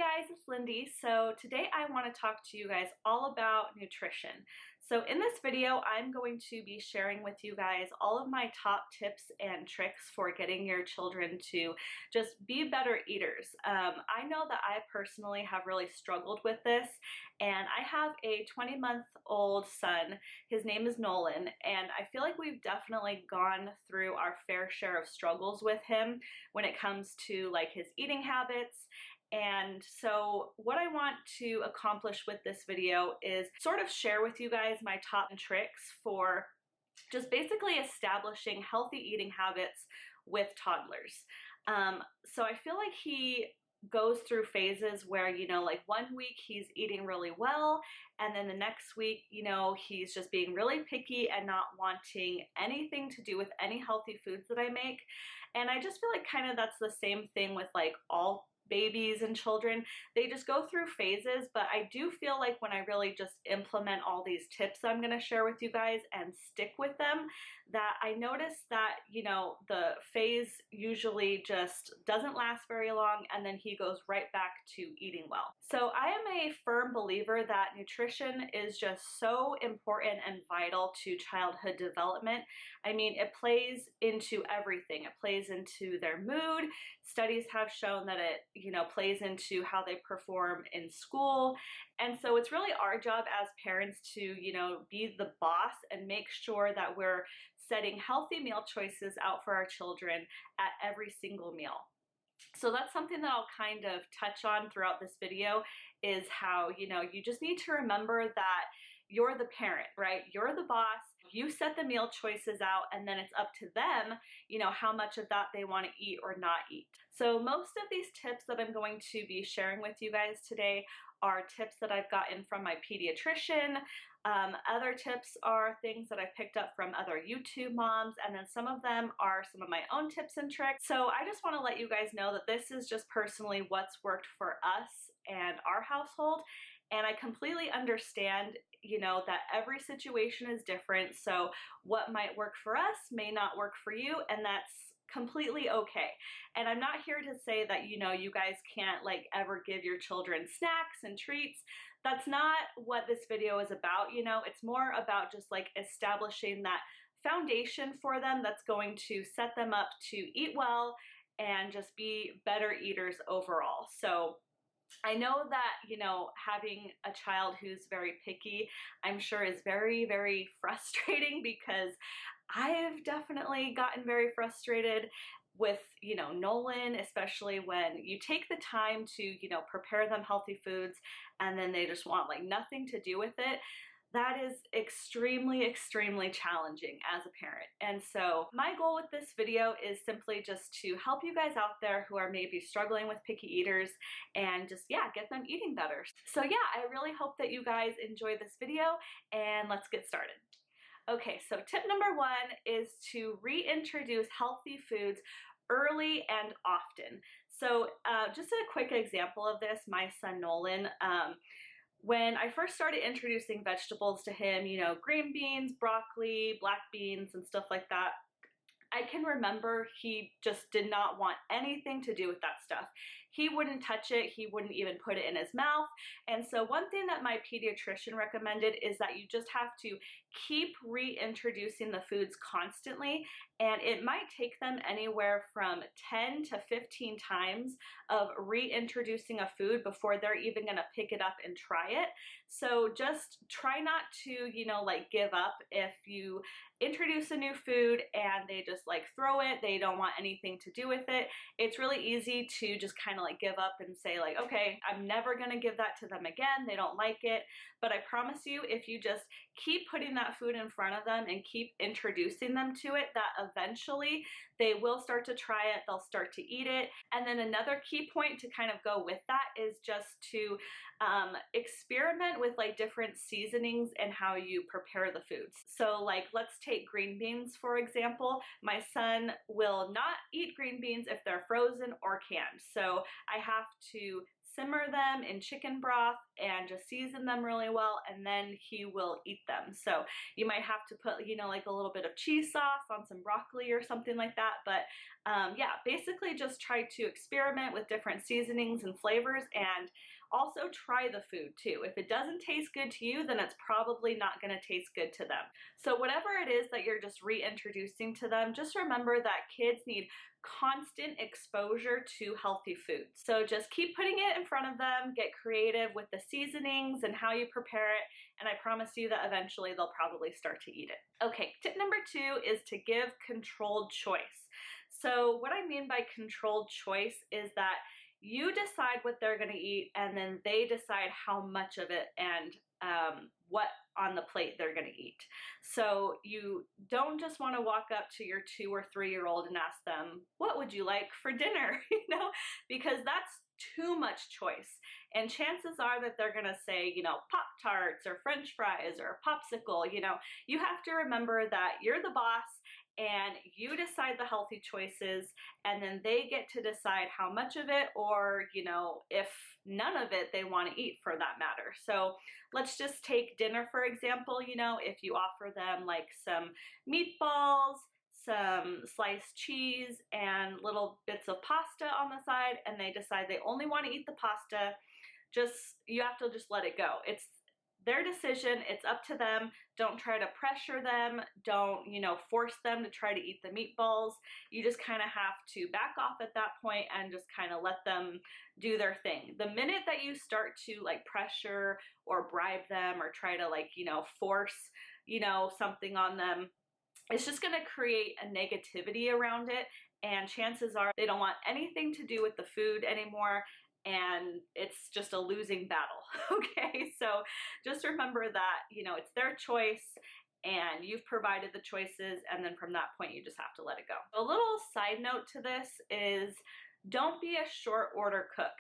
guys, it's Lindy. So today I want to talk to you guys all about nutrition. So in this video, I'm going to be sharing with you guys all of my top tips and tricks for getting your children to just be better eaters. I know that I personally have really struggled with this, and I have a 20-month-old son. His name is Nolan, and I feel like we've definitely gone through our fair share of struggles with him when it comes to like his eating habits. And so what I want to accomplish with this video is sort of share with you guys my top tricks for just basically establishing healthy eating habits with toddlers. So I feel like he goes through phases where, you know, like 1 week he's eating really well, and then the next week, you know, he's just being really picky and not wanting anything to do with any healthy foods that I make. And I just feel like kind of that's the same thing with like all babies and children. They just go through phases, but I do feel like when I really just implement all these tips I'm going to share with you guys and stick with them, that I notice that, you know, the phase usually just doesn't last very long, and then he goes right back to eating well. So I am a firm believer that nutrition is just so important and vital to childhood development. I mean, it plays into everything. It plays into their mood. Studies have shown that it, you know, plays into how they perform in school. And so it's really our job as parents to, you know, be the boss and make sure that we're setting healthy meal choices out for our children at every single meal. So that's something that I'll kind of touch on throughout this video, is how, you know, you just need to remember that you're the parent, right? You're the boss. You set the meal choices out, and then it's up to them, you know, how much of that they want to eat or not eat. So most of these tips that I'm going to be sharing with you guys today are tips that I've gotten from my pediatrician. Other tips are things that I've picked up from other YouTube moms, and then some of them are some of my own tips and tricks. So I just want to let you guys know that this is just personally what's worked for us and our household. And I completely understand, you know, that every situation is different. So what might work for us may not work for you, and that's completely okay. And I'm not here to say that, you know, you guys can't like ever give your children snacks and treats. That's not what this video is about. You know, it's more about just like establishing that foundation for them that's going to set them up to eat well and just be better eaters overall. So I know that, you know, having a child who's very picky, I'm sure is very, very frustrating, because I've definitely gotten very frustrated with, you know, Nolan, especially when you take the time to, you know, prepare them healthy foods and then they just want like nothing to do with it. That is extremely, extremely challenging as a parent. And so my goal with this video is simply just to help you guys out there who are maybe struggling with picky eaters and just, yeah, get them eating better. So yeah, I really hope that you guys enjoy this video, and let's get started. Okay, so tip number 1 is to reintroduce healthy foods early and often. So just a quick example of this, my son Nolan, when I first started introducing vegetables to him, you know, green beans, broccoli, black beans, and stuff like that, I can remember he just did not want anything to do with that stuff. He wouldn't touch it. He wouldn't even put it in his mouth. And so one thing that my pediatrician recommended is that you just have to keep reintroducing the foods constantly. And it might take them anywhere from 10 to 15 times of reintroducing a food before they're even going to pick it up and try it. So just try not to, you know, like give up if you introduce a new food and they just like throw it, they don't want anything to do with it. It's really easy to just kind of like give up and say like, okay, I'm never gonna give that to them again. They don't like it. But I promise you, if you just keep putting that food in front of them and keep introducing them to it, that eventually they will start to try it, they'll start to eat it. And then another key point to kind of go with that is just to experiment with like different seasonings and how you prepare the foods. So like, let's take green beans, for example. My son will not eat green beans if they're frozen or canned. So I have to simmer them in chicken broth and just season them really well, and then he will eat them. So you might have to put, you know, like a little bit of cheese sauce on some broccoli or something like that. But yeah, basically just try to experiment with different seasonings and flavors, and also try the food too. If it doesn't taste good to you, then it's probably not going to taste good to them. So whatever it is that you're just reintroducing to them, just remember that kids need constant exposure to healthy foods. So just keep putting it in front of them, get creative with the seasonings and how you prepare it, and I promise you that eventually they'll probably start to eat it. Okay, tip number 2 is to give controlled choice. So what I mean by controlled choice is that you decide what they're going to eat, and then they decide how much of it and what on the plate they're going to eat. So you don't just want to walk up to your 2 or 3-year-old and ask them, what would you like for dinner? You know, because that's too much choice. And chances are that they're going to say, you know, Pop-Tarts or French fries or a popsicle. You know, you have to remember that you're the boss and you decide the healthy choices, and then they get to decide how much of it, or, you know, if none of it they want to eat for that matter. So let's just take dinner, for example. You know, if you offer them like some meatballs, some sliced cheese, and little bits of pasta on the side, and they decide they only want to eat the pasta, you have to just let it go. It's their decision. It's up to them. Don't try to pressure them. Don't, you know, force them to try to eat the meatballs. You just kind of have to back off at that point and just kind of let them do their thing. The minute that you start to like pressure or bribe them or try to, like, you know, force, you know, something on them, it's just going to create a negativity around it, and chances are they don't want anything to do with the food anymore, and it's just a losing battle. Okay, so just remember that, you know, it's their choice and you've provided the choices, and then from that point you just have to let it go. A little side note to this is, don't be a short order cook.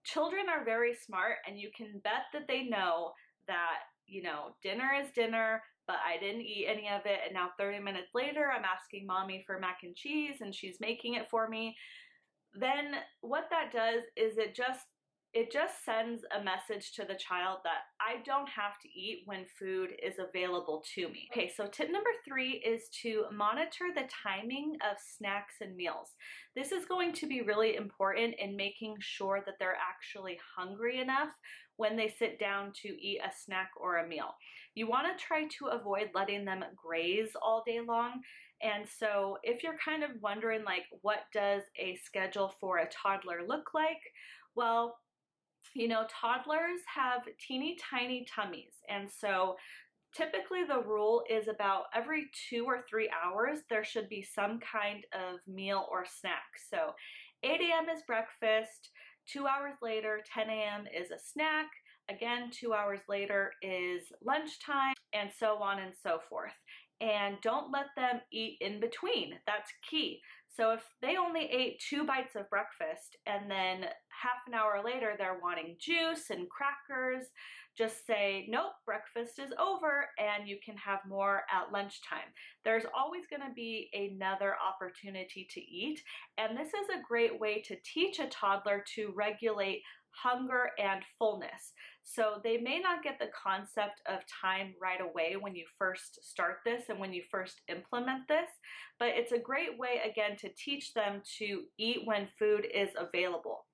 Children are very smart, and you can bet that they know that, you know, dinner is dinner, but I didn't eat any of it, and now 30 minutes later I'm asking mommy for mac and cheese and she's making it for me. Then what that does is it just sends a message to the child that I don't have to eat when food is available to me. Okay, so tip number 3 is to monitor the timing of snacks and meals. This is going to be really important in making sure that they're actually hungry enough when they sit down to eat a snack or a meal. You want to try to avoid letting them graze all day long. And so if you're kind of wondering, like, what does a schedule for a toddler look like? Well, you know, toddlers have teeny tiny tummies. And so typically the rule is about every 2 or 3 hours, there should be some kind of meal or snack. So 8 a.m. is breakfast, 2 hours later, 10 a.m. is a snack, again, 2 hours later is lunchtime, and so on and so forth. And don't let them eat in between. That's key. So if they only ate 2 bites of breakfast and then half an hour later they're wanting juice and crackers, just say, nope, breakfast is over and you can have more at lunchtime. There's always going to be another opportunity to eat, and this is a great way to teach a toddler to regulate hunger and fullness. So they may not get the concept of time right away when you first start this and when you first implement this, but it's a great way, again, to teach them to eat when food is available.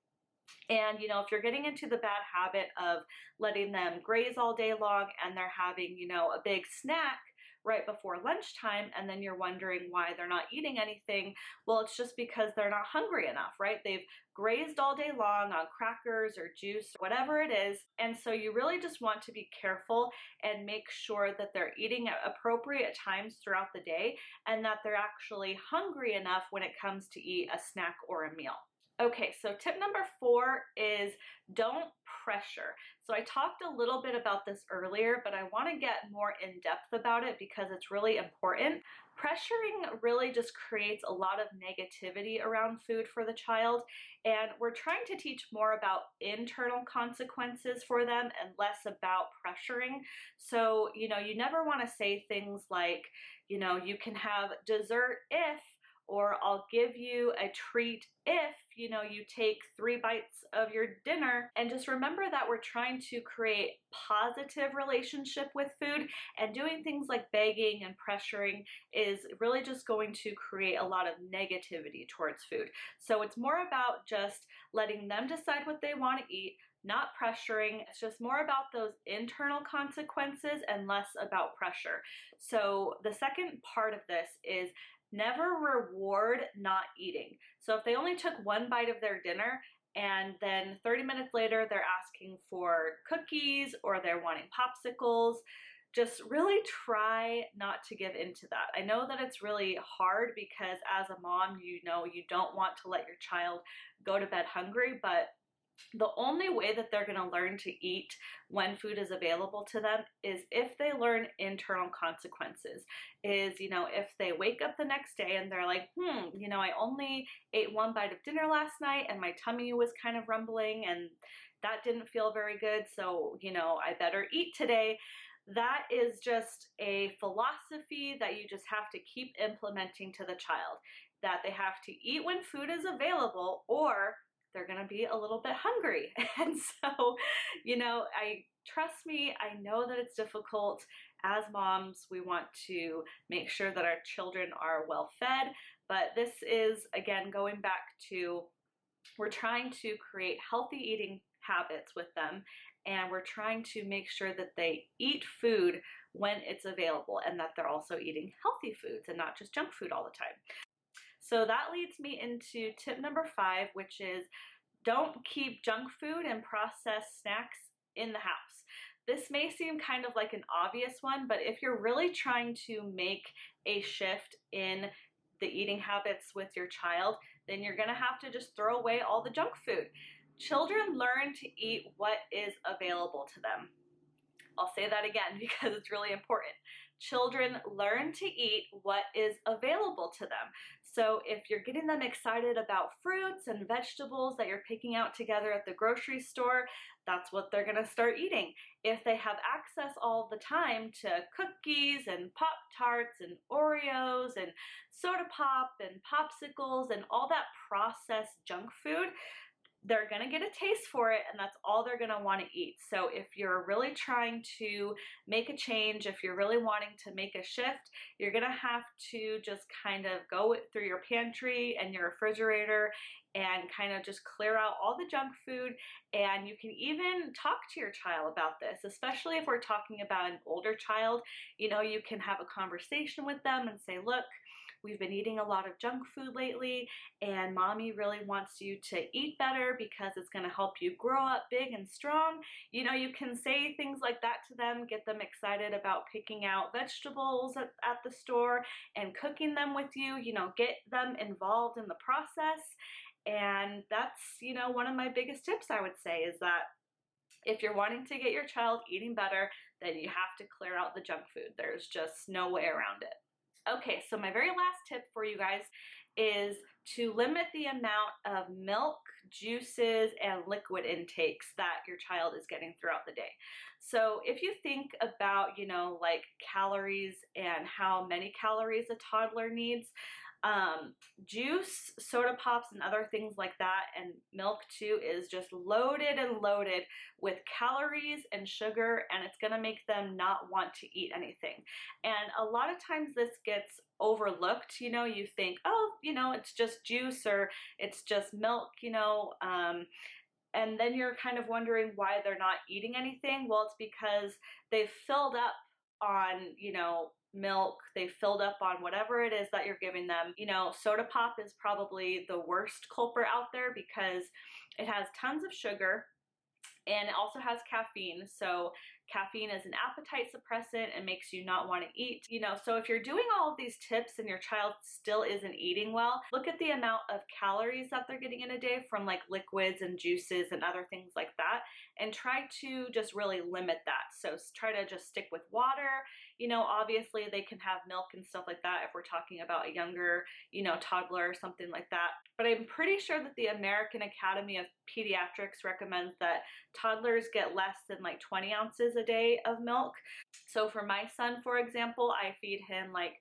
And, you know, if you're getting into the bad habit of letting them graze all day long and they're having, you know, a big snack right before lunchtime, and then you're wondering why they're not eating anything, well, it's just because they're not hungry enough, right? They've grazed all day long on crackers or juice, whatever it is. And so you really just want to be careful and make sure that they're eating at appropriate times throughout the day, and that they're actually hungry enough when it comes to eat a snack or a meal. Okay, so tip number 4 is don't pressure. So I talked a little bit about this earlier, but I want to get more in depth about it because it's really important. Pressuring really just creates a lot of negativity around food for the child, and we're trying to teach more about internal consequences for them and less about pressuring. So, you know, you never want to say things like, you know, you can have dessert if, or I'll give you a treat if, you know, you take 3 bites of your dinner. And just remember that we're trying to create positive relationship with food, and doing things like begging and pressuring is really just going to create a lot of negativity towards food. So it's more about just letting them decide what they want to eat, not pressuring. It's just more about those internal consequences and less about pressure. So the second part of this is never reward not eating. So if they only took 1 bite of their dinner and then 30 minutes later they're asking for cookies or they're wanting popsicles, just really try not to give into that. I know that it's really hard because as a mom, you know, you don't want to let your child go to bed hungry, but the only way that they're going to learn to eat when food is available to them is if they learn internal consequences. Is, you know, if they wake up the next day and they're like, you know, I only ate 1 bite of dinner last night and my tummy was kind of rumbling and that didn't feel very good, so, you know, I better eat today. That is just a philosophy that you just have to keep implementing to the child, that they have to eat when food is available or they're gonna be a little bit hungry. And so, you know, trust me, I know that it's difficult. As moms, we want to make sure that our children are well fed, but this is, again, going back to, we're trying to create healthy eating habits with them, and we're trying to make sure that they eat food when it's available and that they're also eating healthy foods and not just junk food all the time. So that leads me into tip number 5, which is don't keep junk food and processed snacks in the house. This may seem kind of like an obvious one, but if you're really trying to make a shift in the eating habits with your child, then you're gonna have to just throw away all the junk food. Children learn to eat what is available to them. I'll say that again because it's really important. Children learn to eat what is available to them. So if you're getting them excited about fruits and vegetables that you're picking out together at the grocery store, that's what they're gonna start eating. If they have access all the time to cookies and Pop-Tarts and Oreos and soda pop and popsicles and all that processed junk food, they're gonna get a taste for it and that's all they're gonna wanna eat. So if you're really trying to make a change, if you're really wanting to make a shift, you're gonna have to just kind of go through your pantry and your refrigerator and kind of just clear out all the junk food. And you can even talk to your child about this, especially if we're talking about an older child. You know, you can have a conversation with them and say, look, we've been eating a lot of junk food lately, and mommy really wants you to eat better because it's going to help you grow up big and strong. You know, you can say things like that to them, get them excited about picking out vegetables at the store and cooking them with you, you know, get them involved in the process. And that's, you know, one of my biggest tips I would say is that if you're wanting to get your child eating better, then you have to clear out the junk food. There's just no way around it. Okay, so my very last tip for you guys is to limit the amount of milk, juices, and liquid intakes that your child is getting throughout the day. So if you think about, you know, like calories and how many calories a toddler needs, juice, soda pops, and other things like that, and milk too, is just loaded and loaded with calories and sugar, and it's gonna make them not want to eat anything. And a lot of times this gets overlooked. You know, you think, oh, you know, it's just juice or it's just milk, you know, and then you're kind of wondering why they're not eating anything. Well, it's because they've filled up on, you know, milk, they filled up on whatever it is that you're giving them. You know, soda pop is probably the worst culprit out there because it has tons of sugar and it also has caffeine. So caffeine is an appetite suppressant and makes you not want to eat. You know, so if you're doing all of these tips and your child still isn't eating well, look at the amount of calories that they're getting in a day from like liquids and juices and other things like that, and try to just really limit that. So try to just stick with water. You know, obviously they can have milk and stuff like that if we're talking about a younger, you know, toddler or something like that. But I'm pretty sure that the American Academy of Pediatrics recommends that toddlers get less than like 20 ounces a day of milk. So for my son, for example, I feed him like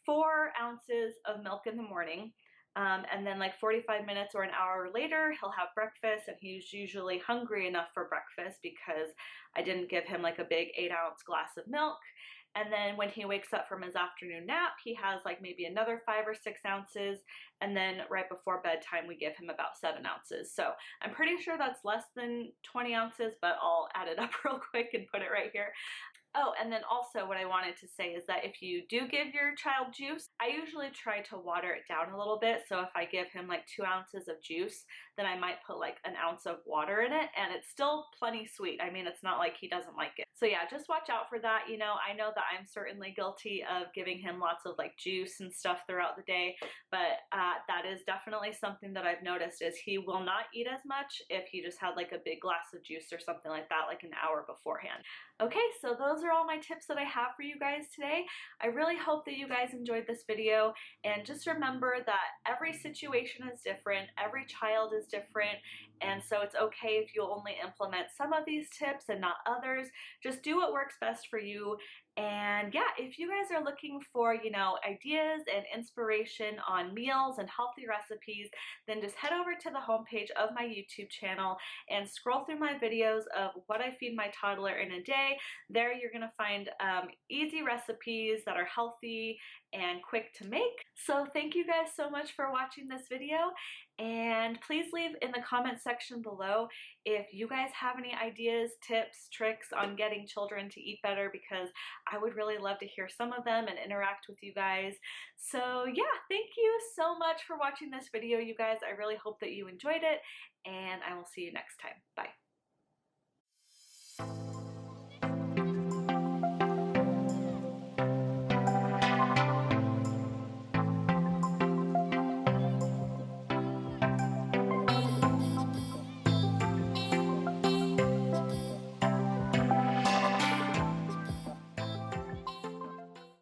4 ounces of milk in the morning. And then like 45 minutes or an hour later, he'll have breakfast, and he's usually hungry enough for breakfast because I didn't give him like a big 8-ounce glass of milk. And then when he wakes up from his afternoon nap, he has like maybe another 5 or 6 ounces. And then right before bedtime, we give him about 7 ounces. So I'm pretty sure that's less than 20 ounces, but I'll add it up real quick and put it right here. Oh, and then also what I wanted to say is that if you do give your child juice, I usually try to water it down a little bit. So if I give him like 2 ounces of juice, then I might put like an ounce of water in it, and it's still plenty sweet. I mean, it's not like he doesn't like it. So yeah, just watch out for that. You know, I know that I'm certainly guilty of giving him lots of like juice and stuff throughout the day, but that is definitely something that I've noticed is he will not eat as much if he just had like a big glass of juice or something like that, like an hour beforehand. Okay, so those are all my tips that I have for you guys today. I really hope that you guys enjoyed this video, and just remember that every situation is different, every child is different, and so it's okay if you only implement some of these tips and not others. Just do what works best for you. And yeah, if you guys are looking for, you know, ideas and inspiration on meals and healthy recipes, then just head over to the homepage of my YouTube channel and scroll through my videos of what I feed my toddler in a day. There you're gonna find easy recipes that are healthy and quick to make. So thank you guys so much for watching this video, and please leave in the comment section below if you guys have any ideas, tips, tricks on getting children to eat better, because I would really love to hear some of them and interact with you guys. So yeah, thank you so much for watching this video, you guys. I really hope that you enjoyed it, and I will see you next time. Bye.